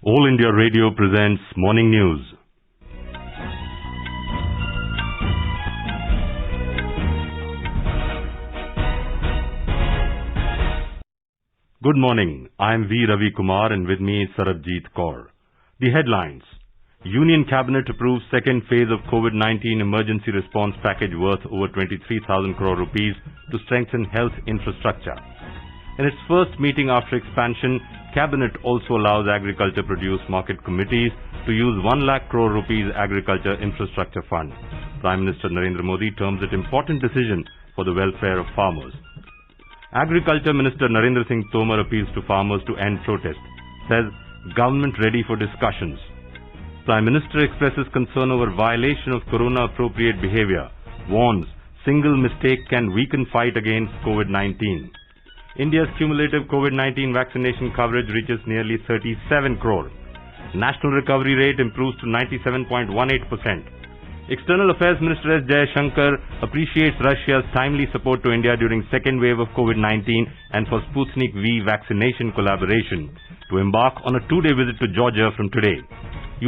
All India Radio presents Morning News. Good morning. I am V. Ravi Kumar and with me is Sarabjit Kaur. The headlines. Union Cabinet approves second phase of COVID-19 emergency response package worth over 23,000 crore rupees to strengthen health infrastructure. In its first meeting after expansion, Cabinet also allows Agriculture Produce Market Committees to use 1 lakh crore rupees Agriculture Infrastructure Fund. Prime Minister Narendra Modi terms it important decision for the welfare of farmers. Agriculture Minister Narendra Singh Tomar appeals to farmers to end protest, says government ready for discussions. Prime Minister expresses concern over violation of corona-appropriate behavior, warns single mistake can weaken fight against COVID-19. India's cumulative COVID-19 vaccination coverage reaches nearly 37 crore. National recovery rate improves to 97.18%. External Affairs Minister S. Jaishankar appreciates Russia's timely support to India during second wave of COVID-19 and for Sputnik V vaccination collaboration to embark on a 2-day visit to Georgia from today.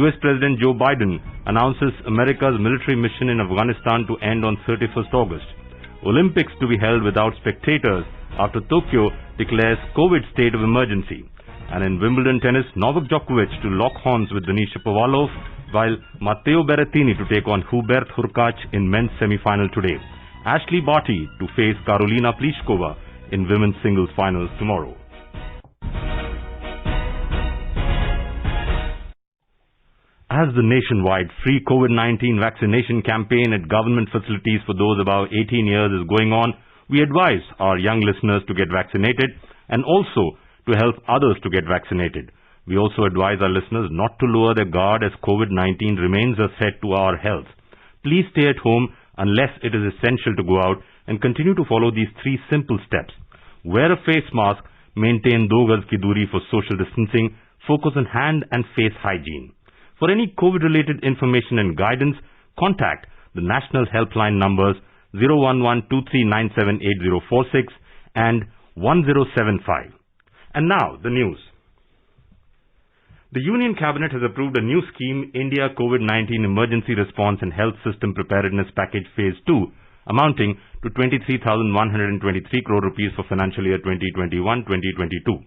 US President Joe Biden announces America's military mission in Afghanistan to end on 31st August. Olympics to be held without spectators after Tokyo declares COVID state of emergency. And in Wimbledon tennis, Novak Djokovic to lock horns with Denis Shapovalov, while Matteo Berrettini to take on Hubert Hurkacz in men's semi-final today. Ashley Barty to face Karolina Pliskova in women's singles finals tomorrow. As the nationwide free COVID-19 vaccination campaign at government facilities for those above 18 years is going on, we advise our young listeners to get vaccinated and also to help others to get vaccinated. We also advise our listeners not to lower their guard as COVID-19 remains a threat to our health. Please stay at home unless it is essential to go out and continue to follow these 3 simple steps. Wear a face mask, maintain 2 gaz ki duri for social distancing, focus on hand and face hygiene. For any COVID-related information and guidance, contact the national helpline numbers 011-2397-8046 and 1075. And now, the news. The Union Cabinet has approved a new scheme, India COVID-19 Emergency Response and Health System Preparedness Package Phase 2, amounting to 23,123 crore rupees for financial year 2021-2022.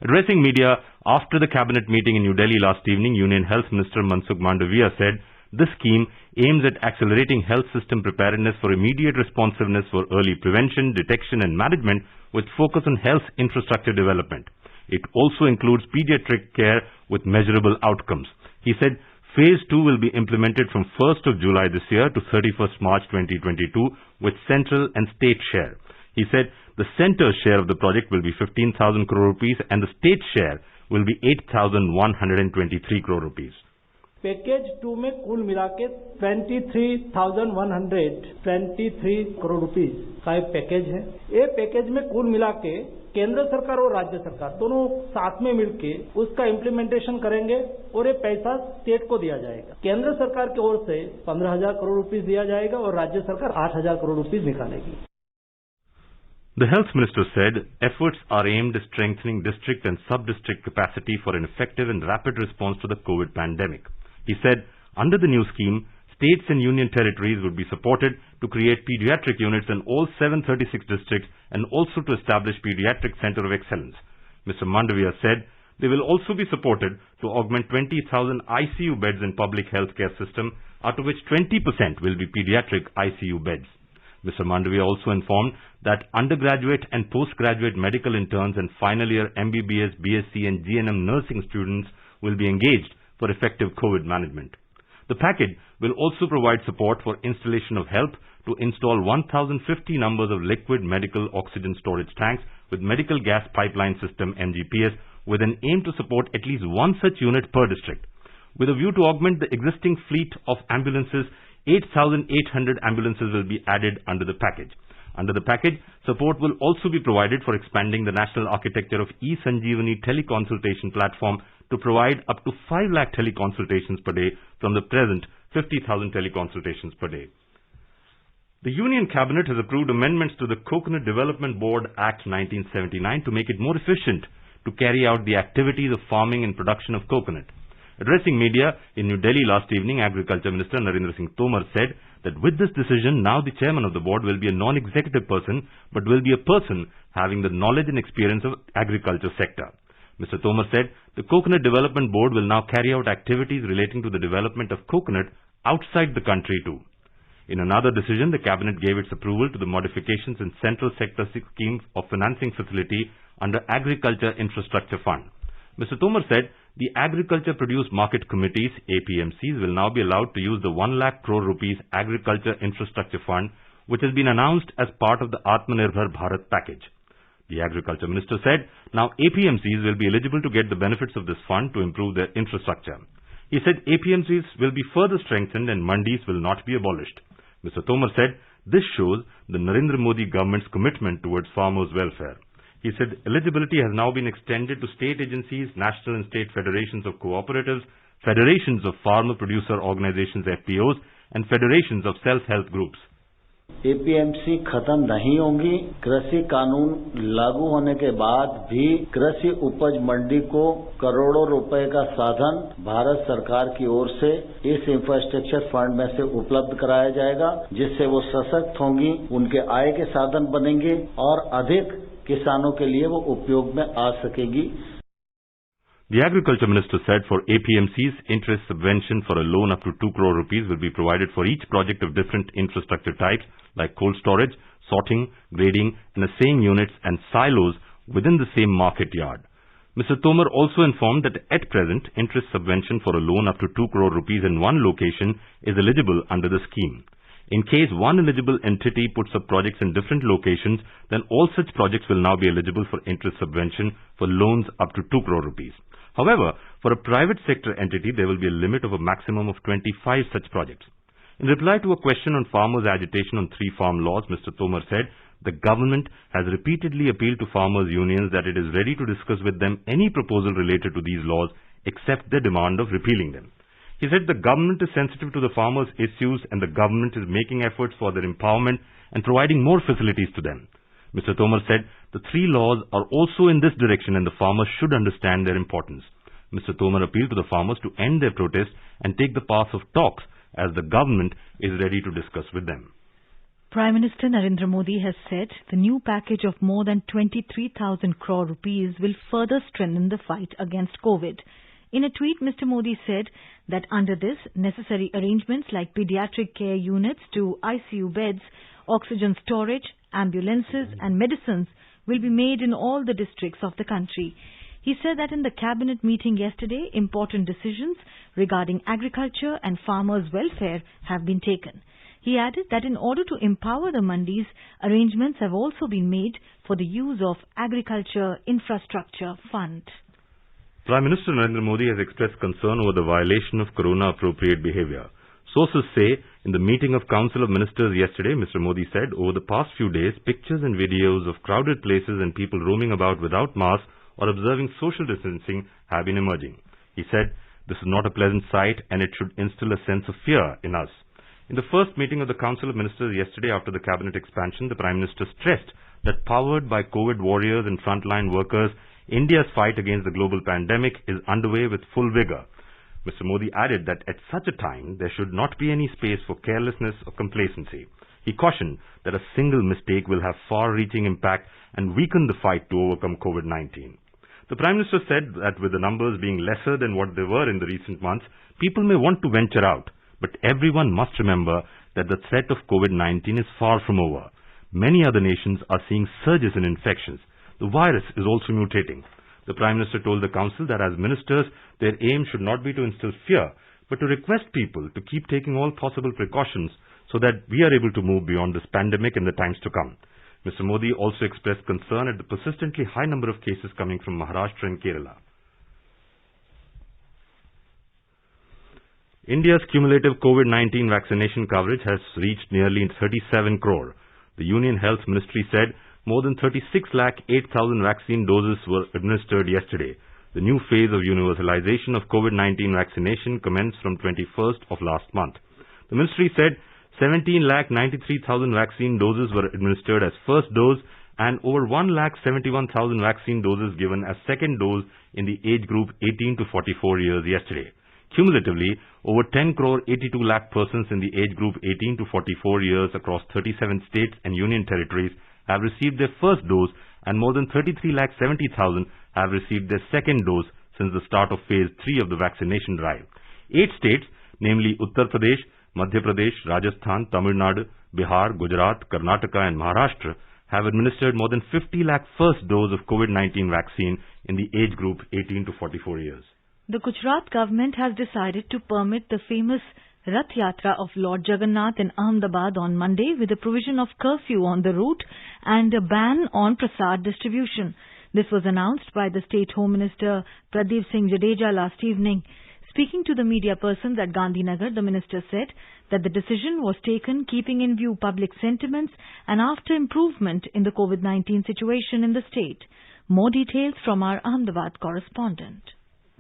Addressing media after the Cabinet meeting in New Delhi last evening, Union Health Minister Mansukh Mandaviya said this scheme aims at accelerating health system preparedness for immediate responsiveness for early prevention, detection and management with focus on health infrastructure development. It also includes pediatric care with measurable outcomes. He said Phase 2 will be implemented from 1st of July this year to 31st March 2022 with central and state share. He said the centre's share of the project will be 15,000 crore rupees and the state share will be 8,123 crore rupees. Package 2 में कुल मिला के 23,123 crore rupees का एक package है। ये package में कुल मिला के केंद्र सरकार और राज्य सरकार दोनों साथ में मिलके उसका इम्प्लीमेंटेशन करेंगे और ये पैसा स्टेट को दिया जाएगा। केंद्र सरकार की ओर से 15,000 करोड़ रुपीस दिया जाएगा और राज्य सरकार 8,000 करोड़ रुपीस निकालेगी। The Health Minister said efforts are aimed at strengthening district and sub-district capacity for an effective and rapid response to the COVID pandemic. He said under the new scheme, states and union territories would be supported to create pediatric units in all 736 districts and also to establish Pediatric Center of Excellence. Mr. Mandaviya said they will also be supported to augment 20,000 ICU beds in public healthcare system, out of which 20% will be pediatric ICU beds. Mr. Mandaviya also informed that undergraduate and postgraduate medical interns and final year MBBS, BSc and GNM nursing students will be engaged for effective COVID management. The package will also provide support for installation of help to install 1,050 numbers of liquid medical oxygen storage tanks with medical gas pipeline system MGPS with an aim to support at least 1 such unit per district. With a view to augment the existing fleet of ambulances, 8,800 ambulances will be added under the package. Under the package, support will also be provided for expanding the national architecture of eSanjeevani teleconsultation platform to provide up to 5 lakh teleconsultations per day from the present 50,000 teleconsultations per day. The Union Cabinet has approved amendments to the Coconut Development Board Act 1979 to make it more efficient to carry out the activities of farming and production of coconut. Addressing media in New Delhi last evening, Agriculture Minister Narendra Singh Tomar said that with this decision, now the chairman of the board will be a non-executive person, but will be a person having the knowledge and experience of agriculture sector. Mr. Tomar said the Coconut Development Board will now carry out activities relating to the development of coconut outside the country too. In another decision, the cabinet gave its approval to the modifications in Central Sector Scheme of Financing Facility under Agriculture Infrastructure Fund. Mr. Tomar said the Agriculture Produce Market Committees, APMCs, will now be allowed to use the 1 lakh crore rupees Agriculture Infrastructure Fund, which has been announced as part of the Atmanirbhar Bharat package. The Agriculture Minister said now APMCs will be eligible to get the benefits of this fund to improve their infrastructure. He said APMCs will be further strengthened and mandis will not be abolished. Mr. Tomar said this shows the Narendra Modi government's commitment towards farmers' welfare. He said eligibility has now been extended to state agencies, national and state federations of cooperatives, federations of farmer producer organizations FPOs and federations of self-help groups. APMC खत्म नहीं होंगी। कृषि कानून लागू होने के बाद भी कृषि उपज मंडी को करोड़ों रुपए का साधन भारत सरकार की ओर से इस इंफ्रास्ट्रक्चर फंड में से उपलब्ध कराया जाएगा, जिससे वो सशक्त होंगी, उनके आय के साधन बनेंगे और अधिक किसानों के लिए वो उपयोग में आ सकेगी। The Agriculture Minister said for APMCs, interest subvention for a loan up to 2 crore rupees will be provided for each project of different infrastructure types like cold storage, sorting, grading, and assaying units and silos within the same market yard. Mr. Tomar also informed that at present, interest subvention for a loan up to 2 crore rupees in one location is eligible under the scheme. In case one eligible entity puts up projects in different locations, then all such projects will now be eligible for interest subvention for loans up to 2 crore rupees. However, for a private sector entity, there will be a limit of a maximum of 25 such projects. In reply to a question on farmers' agitation on 3 farm laws, Mr. Tomar said the government has repeatedly appealed to farmers' unions that it is ready to discuss with them any proposal related to these laws except their demand of repealing them. He said the government is sensitive to the farmers' issues and the government is making efforts for their empowerment and providing more facilities to them. Mr. Tomar said the 3 laws are also in this direction and the farmers should understand their importance. Mr. Tomar appealed to the farmers to end their protest and take the path of talks as the government is ready to discuss with them. Prime Minister Narendra Modi has said the new package of more than 23,000 crore rupees will further strengthen the fight against COVID. In a tweet, Mr. Modi said that under this, necessary arrangements like pediatric care units to ICU beds, oxygen storage, ambulances and medicines will be made in all the districts of the country. He said that in the cabinet meeting yesterday, important decisions regarding agriculture and farmers' welfare have been taken. He added that in order to empower the mandis, arrangements have also been made for the use of Agriculture Infrastructure Fund. Prime Minister Narendra Modi has expressed concern over the violation of corona-appropriate behavior. Sources say in the meeting of Council of Ministers yesterday, Mr. Modi said over the past few days, pictures and videos of crowded places and people roaming about without masks or observing social distancing have been emerging. He said this is not a pleasant sight and it should instill a sense of fear in us. In the first meeting of the Council of Ministers yesterday after the cabinet expansion, the Prime Minister stressed that powered by COVID warriors and frontline workers, India's fight against the global pandemic is underway with full vigor. Mr. Modi added that at such a time, there should not be any space for carelessness or complacency. He cautioned that a single mistake will have far-reaching impact and weaken the fight to overcome COVID-19. The Prime Minister said that with the numbers being lesser than what they were in the recent months, people may want to venture out, but everyone must remember that the threat of COVID-19 is far from over. Many other nations are seeing surges in infections. The virus is also mutating. The Prime Minister told the Council that as ministers, their aim should not be to instill fear, but to request people to keep taking all possible precautions so that we are able to move beyond this pandemic in the times to come. Mr. Modi also expressed concern at the persistently high number of cases coming from Maharashtra and Kerala. India's cumulative COVID-19 vaccination coverage has reached nearly 37 crore. The Union Health Ministry said more than 36,08,000 vaccine doses were administered yesterday. The new phase of universalization of COVID-19 vaccination commenced from 21st of last month. The ministry said 17,93,000 vaccine doses were administered as first dose and over 1,71,000 vaccine doses given as second dose in the age group 18 to 44 years yesterday. Cumulatively, over 10 crore 82 lakh persons in the age group 18 to 44 years across 37 states and union territories have received their first dose, and more than 33 lakh 70,000 have received their second dose since the start of phase 3 of the vaccination drive. 8 states, namely Uttar Pradesh, Madhya Pradesh, Rajasthan, Tamil Nadu, Bihar, Gujarat, Karnataka and Maharashtra, have administered more than 50 lakh first dose of COVID-19 vaccine in the age group 18 to 44 years. The Gujarat government has decided to permit the famous Rath Yatra of Lord Jagannath in Ahmedabad on Monday with the provision of curfew on the route and a ban on prasad distribution. This was announced by the State Home Minister Pradeep Singh Jadeja last evening. Speaking to the media persons at Gandhinagar, the minister said that the decision was taken keeping in view public sentiments and after improvement in the COVID-19 situation in the state. More details from our Ahmedabad correspondent.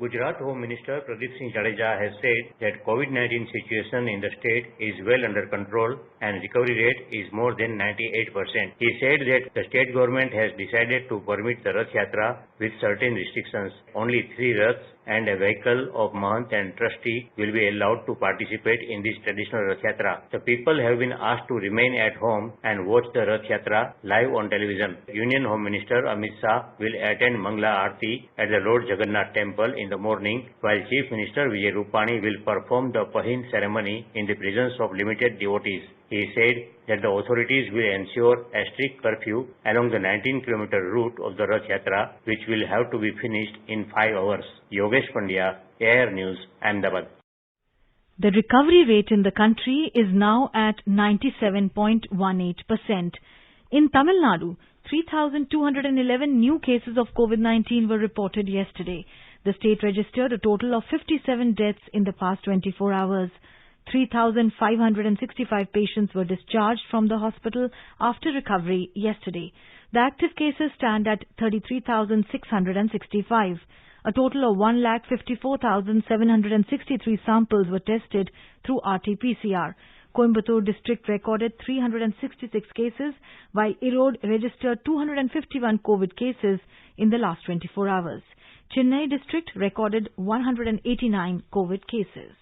Gujarat Home Minister Pradeep Singh Jadeja has said that COVID-19 situation in the state is well under control and recovery rate is more than 98%. He said that the state government has decided to permit the Rath Yatra with certain restrictions. Only 3 Raths and a vehicle of Mahant and trustee will be allowed to participate in this traditional Rath Yatra. The people have been asked to remain at home and watch the Rath Yatra live on television. Union Home Minister Amit Shah will attend Mangla Aarti at the Lord Jagannath Temple in the morning, while Chief Minister Vijay Rupani will perform the Pahin ceremony in the presence of limited devotees. He said that the authorities will ensure a strict curfew along the 19-kilometer route of the Rath Yatra, which will have to be finished in 5 hours. Yogesh Pandya, AIR News, Ahmedabad. The recovery rate in the country is now at 97.18%. In Tamil Nadu, 3,211 new cases of COVID-19 were reported yesterday. The state registered a total of 57 deaths in the past 24 hours. 3,565 patients were discharged from the hospital after recovery yesterday. The active cases stand at 33,665. A total of 1,54,763 samples were tested through RT-PCR. Coimbatore district recorded 366 cases, while Erode registered 251 COVID cases in the last 24 hours. Chennai district recorded 189 COVID cases.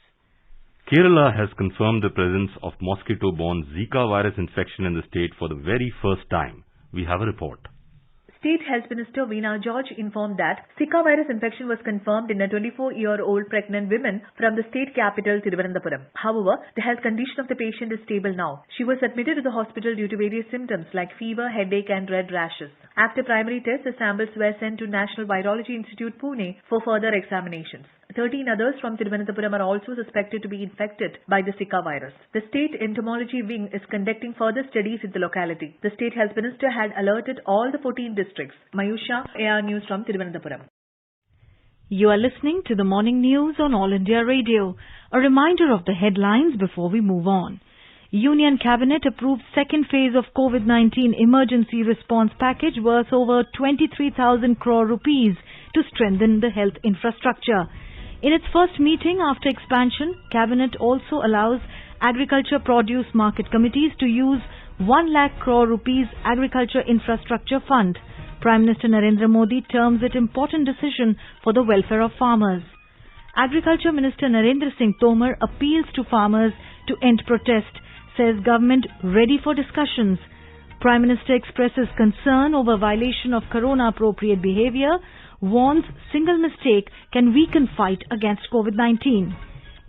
Kerala has confirmed the presence of mosquito-borne Zika virus infection in the state for the very first time. We have a report. State Health Minister Veena George informed that Zika virus infection was confirmed in a 24-year-old pregnant woman from the state capital Thiruvananthapuram. However, the health condition of the patient is stable now. She was admitted to the hospital due to various symptoms like fever, headache and red rashes. After primary tests, the samples were sent to National Virology Institute, Pune for further examinations. 13 others from Thiruvananthapuram are also suspected to be infected by the Zika virus. The state entomology wing is conducting further studies in the locality. The state health minister had alerted all the 14 districts. Mayusha, AR News from Thiruvananthapuram. You are listening to the morning news on All India Radio. A reminder of the headlines before we move on. Union Cabinet approved second phase of COVID-19 emergency response package worth over 23,000 crore rupees to strengthen the health infrastructure. In its first meeting after expansion, Cabinet also allows agriculture produce market committees to use 1 lakh crore rupees Agriculture Infrastructure Fund. Prime Minister Narendra Modi terms it important decision for the welfare of farmers. Agriculture Minister Narendra Singh Tomar appeals to farmers to end protest, says government ready for discussions. Prime Minister expresses concern over violation of corona-appropriate behavior, warns single mistake can weaken fight against COVID-19.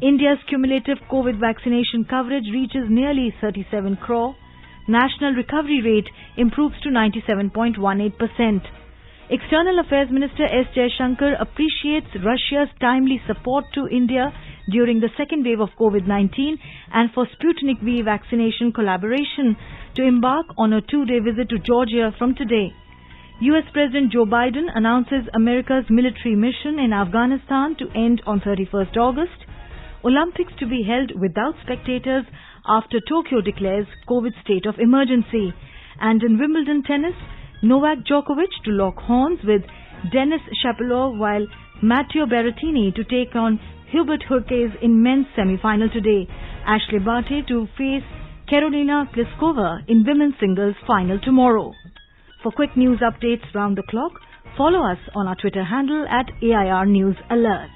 India's cumulative COVID vaccination coverage reaches nearly 37 crore. National recovery rate improves to 97.18%. External Affairs Minister S. Jaishankar appreciates Russia's timely support to India during the second wave of COVID-19 and for Sputnik V vaccination collaboration to embark on a 2-day visit to Georgia from today. US President Joe Biden announces America's military mission in Afghanistan to end on 31st August. Olympics to be held without spectators after Tokyo declares COVID state of emergency. And in Wimbledon tennis, Novak Djokovic to lock horns with Denis Shapovalov, while Matteo Berrettini to take on Hubert Hurkacz in men's semi-final today. Ashley Barty to face Karolina Pliskova in women's singles final tomorrow. For quick news updates round the clock, follow us on our Twitter handle @AIR News Alerts.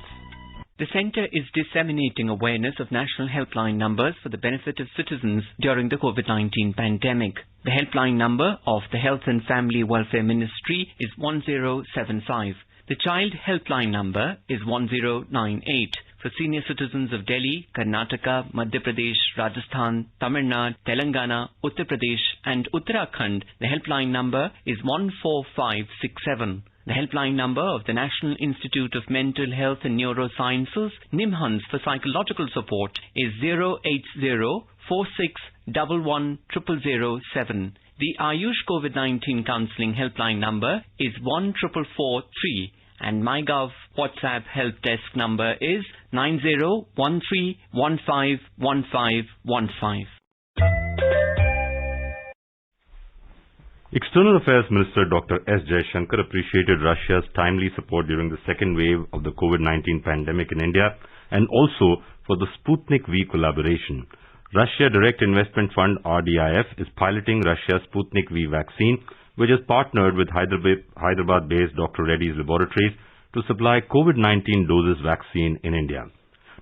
The Centre is disseminating awareness of national helpline numbers for the benefit of citizens during the COVID-19 pandemic. The helpline number of the Health and Family Welfare Ministry is 1075. The Child Helpline number is 1098. For senior citizens of Delhi, Karnataka, Madhya Pradesh, Rajasthan, Tamil Nadu, Telangana, Uttar Pradesh and Uttarakhand, the helpline number is 14567. The helpline number of the National Institute of Mental Health and Neurosciences, NIMHANS, for psychological support is 08046110007. The Ayush COVID-19 Counselling helpline number is 14443 and MyGov WhatsApp help desk number is 9013151515. External Affairs Minister Dr. S. Jaishankar appreciated Russia's timely support during the second wave of the COVID-19 pandemic in India and also for the Sputnik V collaboration. Russia Direct Investment Fund RDIF is piloting Russia's Sputnik V vaccine, which is partnered with Hyderabad-based Dr. Reddy's Laboratories to supply COVID-19 doses vaccine in India.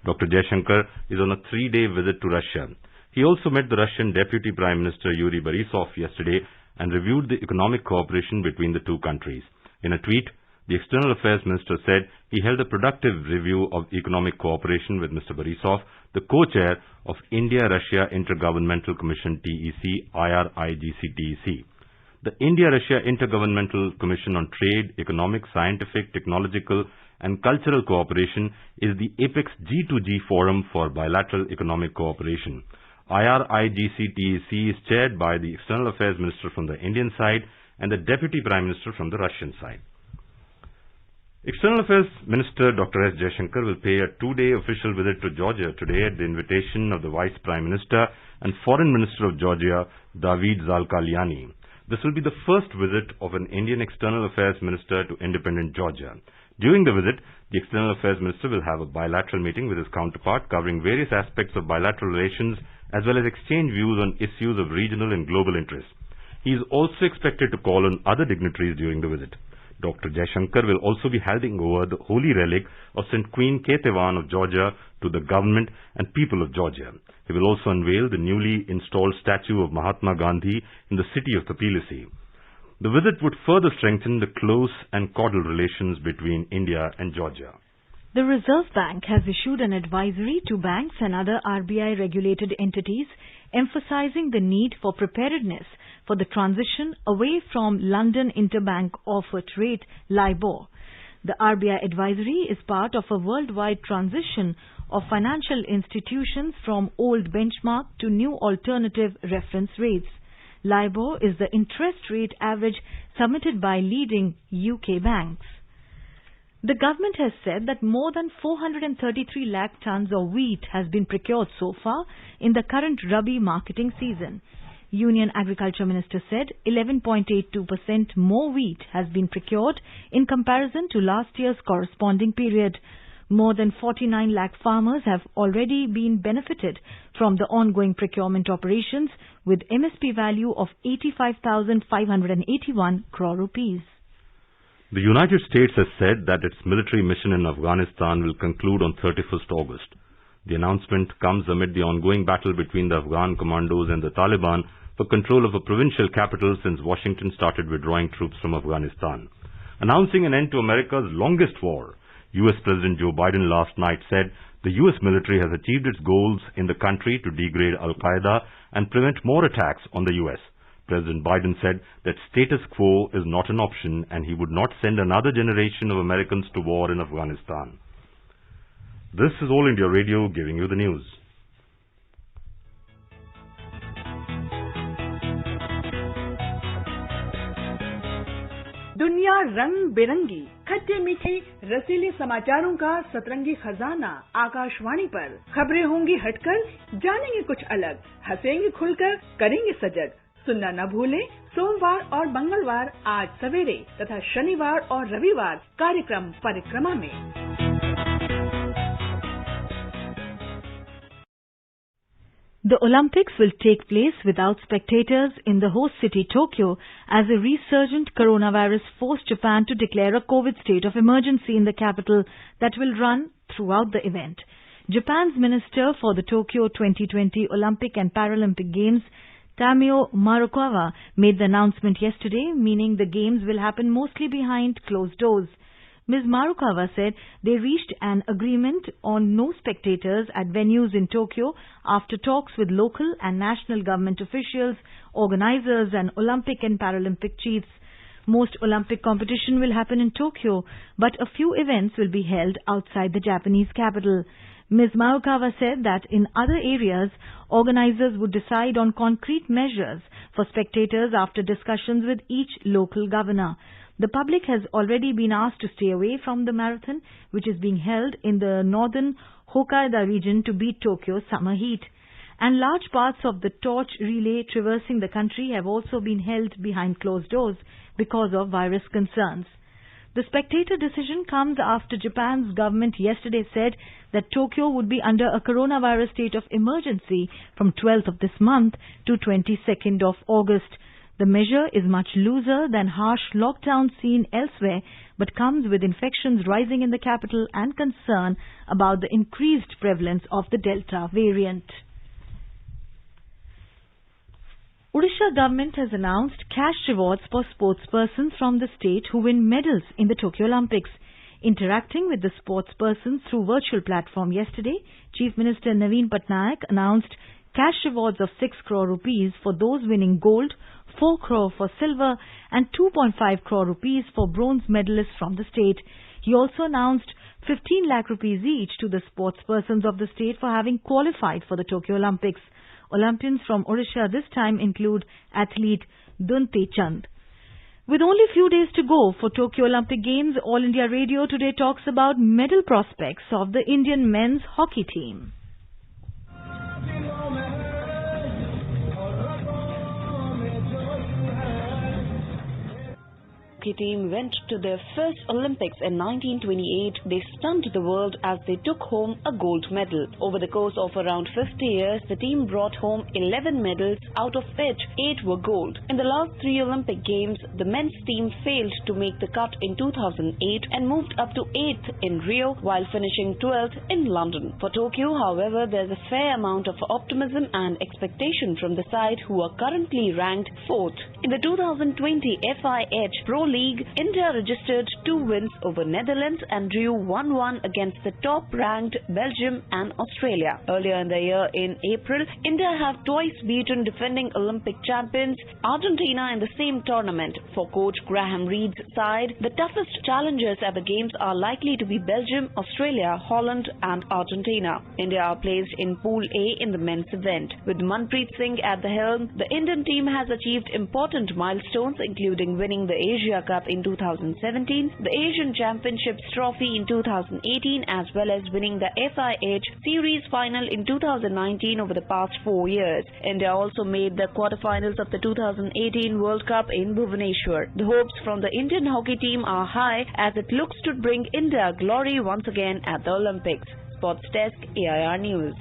Dr. Jaishankar is on a 3-day visit to Russia. He also met the Russian Deputy Prime Minister Yuri Borisov yesterday and reviewed the economic cooperation between the two countries. In a tweet, the External Affairs Minister said he held a productive review of economic cooperation with Mr. Borisov, the co-chair of India-Russia Intergovernmental Commission TEC, IRIGC-TEC. The India-Russia Intergovernmental Commission on Trade, Economic, Scientific, Technological and Cultural Cooperation is the apex G2G forum for bilateral economic cooperation. IRIGC-TEC is chaired by the External Affairs Minister from the Indian side and the Deputy Prime Minister from the Russian side. External Affairs Minister Dr. S. Jaishankar will pay a 2-day official visit to Georgia today at the invitation of the Vice Prime Minister and Foreign Minister of Georgia, David Zalkalyani. This will be the first visit of an Indian External Affairs Minister to independent Georgia. During the visit, the External Affairs Minister will have a bilateral meeting with his counterpart covering various aspects of bilateral relations as well as exchange views on issues of regional and global interest. He is also expected to call on other dignitaries during the visit. Dr. Jaishankar will also be handing over the holy relic of St. Queen Ketevan of Georgia to the government and people of Georgia. He will also unveil the newly installed statue of Mahatma Gandhi in the city of Tbilisi. The visit would further strengthen the close and cordial relations between India and Georgia. The Reserve Bank has issued an advisory to banks and other RBI-regulated entities emphasizing the need for preparedness for the transition away from London Interbank Offered Rate LIBOR. The RBI advisory is part of a worldwide transition of financial institutions from old benchmark to new alternative reference rates. LIBOR is the interest rate average submitted by leading UK banks. The government has said that more than 433 lakh tons of wheat has been procured so far in the current Rabi marketing season. Union Agriculture Minister said 11.82% more wheat has been procured in comparison to last year's corresponding period. More than 49 lakh farmers have already been benefited from the ongoing procurement operations with MSP value of 85,581 crore rupees. The United States has said that its military mission in Afghanistan will conclude on 31st August. The announcement comes amid the ongoing battle between the Afghan commandos and the Taliban for control of a provincial capital since Washington started withdrawing troops from Afghanistan. Announcing an end to America's longest war, U.S. President Joe Biden last night said the U.S. military has achieved its goals in the country to degrade Al-Qaeda and prevent more attacks on the U.S. President Biden said that status quo is not an option and he would not send another generation of Americans to war in Afghanistan. This is All India Radio giving you the news. दुनिया रंग बिरंगी, खट्टे मीठे रसीले समाचारों का सतरंगी खजाना आकाशवाणी पर। खबरें होंगी हटकर, जानेंगे कुछ अलग, हंसेंगे खुलकर, करेंगे सजग। सुनना न भूलें सोमवार और मंगलवार आज सवेरे तथा शनिवार और रविवार कार्यक्रम परिक्रमा में। The Olympics will take place without spectators in the host city Tokyo as a resurgent coronavirus forced Japan to declare a COVID state of emergency in the capital that will run throughout the event. Japan's Minister for the Tokyo 2020 Olympic and Paralympic Games, Tamio Marukawa, made the announcement yesterday, meaning the games will happen mostly behind closed doors. Ms. Marukawa said they reached an agreement on no spectators at venues in Tokyo after talks with local and national government officials, organizers and Olympic and Paralympic chiefs. Most Olympic competition will happen in Tokyo, but a few events will be held outside the Japanese capital. Ms. Marukawa said that in other areas, organizers would decide on concrete measures for spectators after discussions with each local governor. The public has already been asked to stay away from the marathon, which is being held in the northern Hokkaido region to beat Tokyo's summer heat. And large parts of the torch relay traversing the country have also been held behind closed doors because of virus concerns. The spectator decision comes after Japan's government yesterday said that Tokyo would be under a coronavirus state of emergency from 12th of this month to 22nd of August. The measure is much looser than harsh lockdown seen elsewhere, but comes with infections rising in the capital and concern about the increased prevalence of the Delta variant. Odisha government has announced cash rewards for sportspersons from the state who win medals in the Tokyo Olympics. Interacting with the sportspersons through virtual platform yesterday, Chief Minister Naveen Patnaik announced cash rewards of 6 crore rupees for those winning gold, 4 crore for silver and 2.5 crore rupees for bronze medalists from the state. He also announced 15 lakh rupees each to the sportspersons of the state for having qualified for the Tokyo Olympics. Olympians from Odisha this time include athlete Dunti Chand. With only few days to go for Tokyo Olympic Games, All India Radio today talks about medal prospects of the Indian men's hockey team. Hockey team went to their first Olympics in 1928. They stunned the world as they took home a gold medal. Over the course of around 50 years, the team brought home 11 medals, out of which 8 were gold. In the last 3 Olympic Games, the men's team failed to make the cut in 2008 and moved up to 8th in Rio while finishing 12th in London. For Tokyo, however, there's a fair amount of optimism and expectation from the side who are currently ranked 4th. In the 2020 FIH Pro League, India registered 2 wins over Netherlands and drew 1-1 against the top-ranked Belgium and Australia. Earlier in the year, in April, India have twice beaten defending Olympic champions Argentina in the same tournament. For coach Graham Reed's side, the toughest challengers at the Games are likely to be Belgium, Australia, Holland and Argentina. India are placed in Pool A in the men's event. With Manpreet Singh at the helm, the Indian team has achieved important milestones including winning the Asia Cup in 2017, the Asian Championships trophy in 2018 as well as winning the FIH Series final in 2019 over the past 4 years. India also made the quarterfinals of the 2018 World Cup in Bhubaneswar. The hopes from the Indian hockey team are high as it looks to bring India glory once again at the Olympics. Sports Desk, AIR News.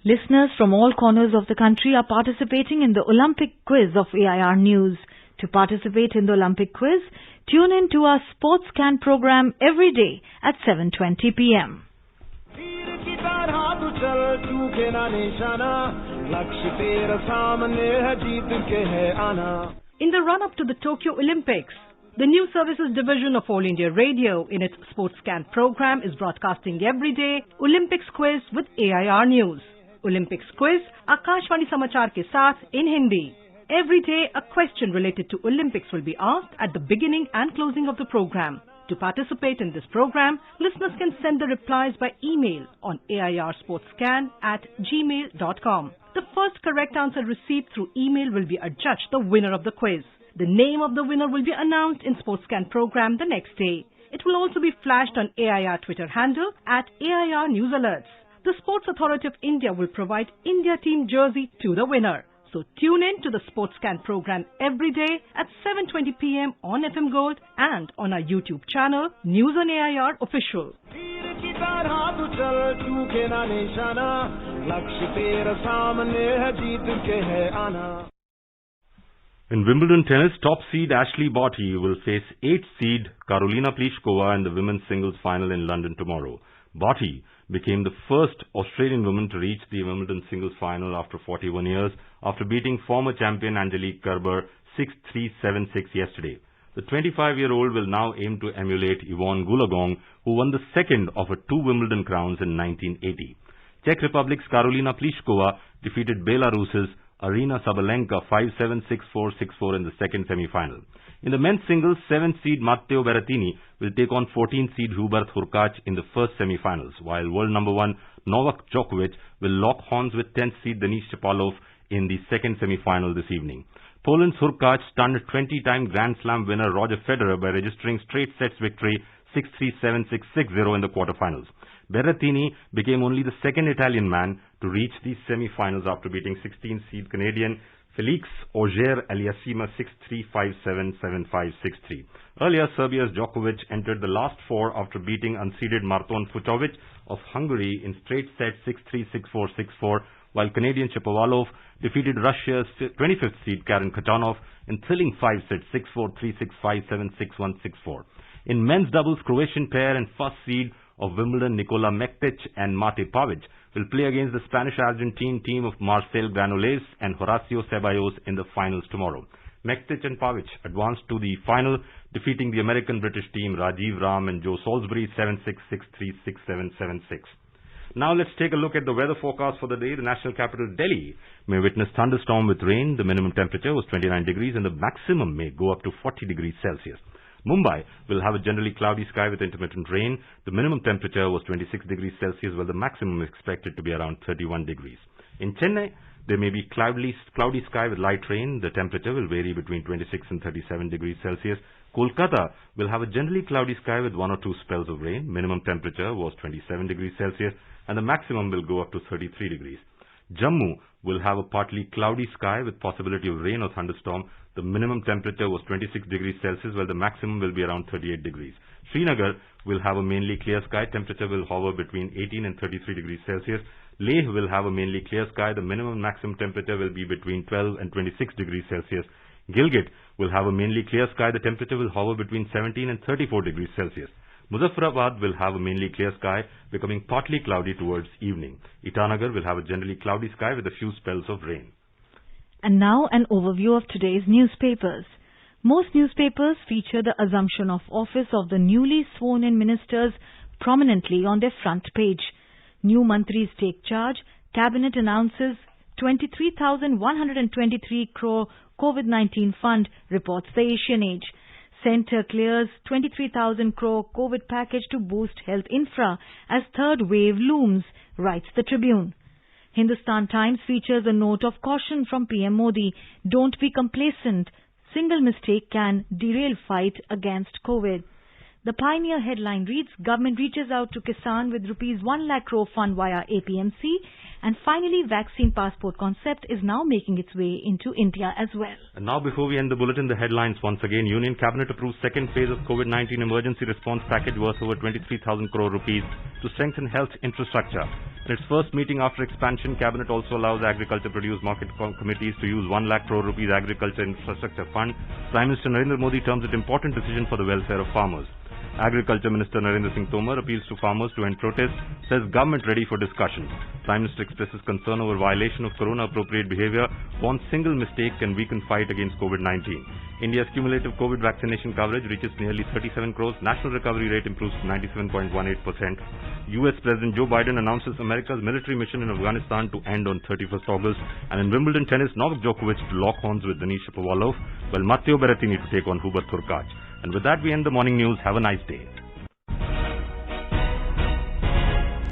Listeners from all corners of the country are participating in the Olympic quiz of AIR News. To participate in the Olympic quiz, tune in to our Sports Scan program every day at 7:20 p.m. In the run-up to the Tokyo Olympics, the News Services Division of All India Radio in its Sports Scan program is broadcasting every day Olympics quiz with AIR News. Olympics quiz Akashvani समाचार के साथ in Hindi. Every day a question related to Olympics will be asked at the beginning and closing of the program. To participate in this program, listeners can send the replies by email on airsportscan@gmail.com. The first correct answer received through email will be adjudged the winner of the quiz. The name of the winner will be announced in SportsScan program the next day. It will also be flashed on AIR Twitter handle @AIR News Alerts. The Sports Authority of India will provide India team jersey to the winner. So tune in to the SportsCan program every day at 7:20 p.m. on FM Gold and on our YouTube channel, News on AIR Official. In Wimbledon tennis, top seed Ashley Barty will face 8th seed Karolina Pliskova in the women's singles final in London tomorrow. Barty became the first Australian woman to reach the Wimbledon singles final after 41 years after beating former champion Angelique Kerber 6-3, 7-6 yesterday. The 25-year-old will now aim to emulate Yvonne Goolagong, who won the second of her 2 Wimbledon crowns in 1980. Czech Republic's Karolina Pliskova defeated Belarus's Arina Sabalenka 5-7, 6-4, 6-4 in the second semi-final. In the men's singles, 7th seed Matteo Berrettini will take on 14th seed Hubert Hurkacz in the first semi-finals, while world number 1 Novak Djokovic will lock horns with 10th seed Denis Shapovalov in the second semi-final this evening. Poland's Hurkacz stunned 20-time Grand Slam winner Roger Federer by registering straight sets victory 6-3, 7-6, 6-0 in the quarterfinals. Berrettini became only the second Italian man to reach these semi-finals after beating 16th seed Canadian Felix Auger-Aliassime 6-3, 5-7, 7-5, 6-3. Earlier, Serbia's Djokovic entered the last 4 after beating unseeded Marton Fucsovics of Hungary in straight sets 6-3, 6-4, 6-4, while Canadian Shapovalov defeated Russia's 25th seed Karen Khachanov in thrilling 5 sets 6-4, 3-6, 5-7, 6-1, 6-4. In men's doubles, Croatian pair and first seed of Wimbledon Nikola Mektic and Mate Pavic will play against the Spanish-Argentine team of Marcel Granollers and Horacio Ceballos in the finals tomorrow. Mektic and Pavic advanced to the final, defeating the American-British team Rajiv Ram and Joe Salisbury 7-6, 6-3, 6-7, 7-6. Now let's take a look at the weather forecast for the day. The national capital Delhi may witness thunderstorm with rain. The minimum temperature was 29 degrees and the maximum may go up to 40 degrees Celsius. Mumbai will have a generally cloudy sky with intermittent rain. The minimum temperature was 26 degrees Celsius, while the maximum is expected to be around 31 degrees. In Chennai, there may be cloudy sky with light rain. The temperature will vary between 26 and 37 degrees Celsius. Kolkata will have a generally cloudy sky with 1 or 2 spells of rain. Minimum temperature was 27 degrees Celsius, and the maximum will go up to 33 degrees. Jammu will have a partly cloudy sky with possibility of rain or thunderstorm. The minimum temperature was 26 degrees Celsius, while the maximum will be around 38 degrees. Srinagar will have a mainly clear sky. Temperature will hover between 18 and 33 degrees Celsius. Leh will have a mainly clear sky. The minimum and maximum temperature will be between 12 and 26 degrees Celsius. Gilgit will have a mainly clear sky. The temperature will hover between 17 and 34 degrees Celsius. Muzaffarabad will have a mainly clear sky, becoming partly cloudy towards evening. Itanagar will have a generally cloudy sky with a few spells of rain. And now an overview of today's newspapers. Most newspapers feature the assumption of office of the newly sworn-in ministers prominently on their front page. New mantris take charge. Cabinet announces 23,123 crore COVID-19 fund, reports the Asian Age. Centre clears 23,000 crore COVID package to boost health infra as third wave looms, writes the Tribune. Hindustan Times features a note of caution from PM Modi. Don't be complacent. Single mistake can derail fight against COVID. The Pioneer headline reads, Government reaches out to Kisan with rupees 1 lakh crore fund via APMC. And finally, vaccine passport concept is now making its way into India as well. And now before we end the bulletin, the headlines once again. Union Cabinet approves second phase of COVID-19 emergency response package worth over 23,000 crore rupees to strengthen health infrastructure. In its first meeting after expansion, Cabinet also allows agriculture produce market committees to use 1 lakh crore rupees agriculture infrastructure fund. Prime Minister Narendra Modi terms it important decision for the welfare of farmers. Agriculture Minister Narendra Singh Tomar appeals to farmers to end protest, says government ready for discussion. Prime Minister expresses concern over violation of corona-appropriate behaviour, warns single mistake can weaken fight against COVID-19. India's cumulative COVID vaccination coverage reaches nearly 37 crores. National recovery rate improves to 97.18%. US President Joe Biden announces America's military mission in Afghanistan to end on 31st August. And in Wimbledon tennis, Novak Djokovic to lock horns with Denis Shapovalov, while Matteo Berrettini to take on Hubert Hurkacz. And with that, we end the morning news. Have a nice day.